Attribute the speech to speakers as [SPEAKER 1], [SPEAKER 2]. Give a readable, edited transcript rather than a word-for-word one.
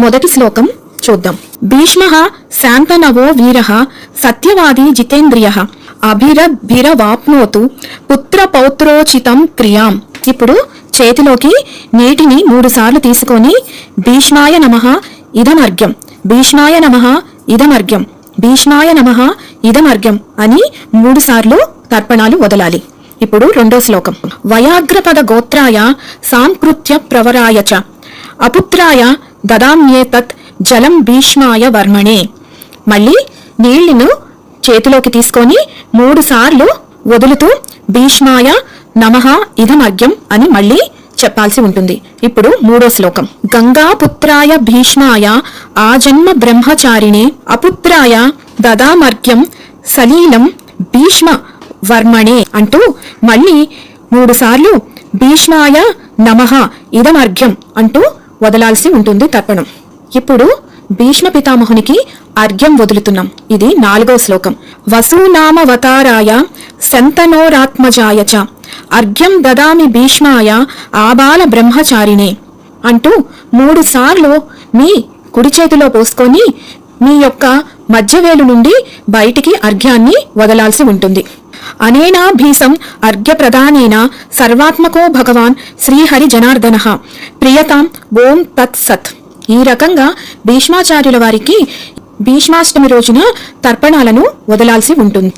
[SPEAKER 1] మొదటి శ్లోకం చూద్దాం. భీష్మః శాంతనవో వీరః సత్యవాది జితేంద్రియః అభిరభిరవాప్నోతు పుత్ర పౌత్రోచితం క్రియాం. ఇప్పుడు చేతిలోకి నీటిని 3 సార్లు తీసుకొని భీష్మాయ నమః ఇదమర్ఘ్యం, భీష్మాయ నమః ఇదమర్ఘ్యం, భీష్మాయ నమః ఇదమర్ఘ్యం అని 3 సార్లు తర్పణాలు వదలాలి. ఇప్పుడు రెండో శ్లోకం. వయాగ్రపద గోత్రాయ సాంకృత్య ప్రవరాయ చ అపుత్రాయ దదామ్యేతత్ జలం భీష్మాయ వర్మణే. మళ్ళీ నీళ్లను చేతిలోకి తీసుకొని 3 సార్లు వదులుతూ భీష్మాయ నమః ఇదమర్ఘ్యం అని మళ్ళీ చెప్పాల్సి ఉంటుంది. ఇప్పుడు మూడో శ్లోకం. గంగాపుత్రాయ భీష్మాయ ఆజన్మ బ్రహ్మచారిణే అపుత్రాయ దదామర్ఘ్యం సలీలం భీష్మ వర్మణే అంటూ మళ్ళీ 3 సార్లు భీష్మాయ నమః ఇదమర్ఘ్యం అంటూ వదలాల్సి ఉంటుంది తర్పణం. ఇప్పుడు భీష్మ పితామహునికి అర్ఘ్యం వదులుతున్నాం. ఇది 4వ శ్లోకం. వసూనామవతారాయ శంతనోరాత్మజాయ చ అర్ఘ్యం దదామి భీష్మాయ ఆబాల బ్రహ్మచారిణే అంటూ 3 సార్లు మీ కుడి చేతిలో పోసుకొని మీ యొక్క మధ్యవేలు నుండి బయటికి అర్ఘ్యాన్ని వదలాల్సి ఉంటుంది. అనేనా భీసం అర్ఘ్య ప్రదానేన సర్వాత్మకో భగవాన్ శ్రీహరి జనార్దనః ప్రియతాం ఓం తత్ సత్. ఈ రకంగా భీష్మాచార్యుల వారికి భీష్మాష్టమి రోజున తర్పణాలను వదలాల్సి ఉంటుంది.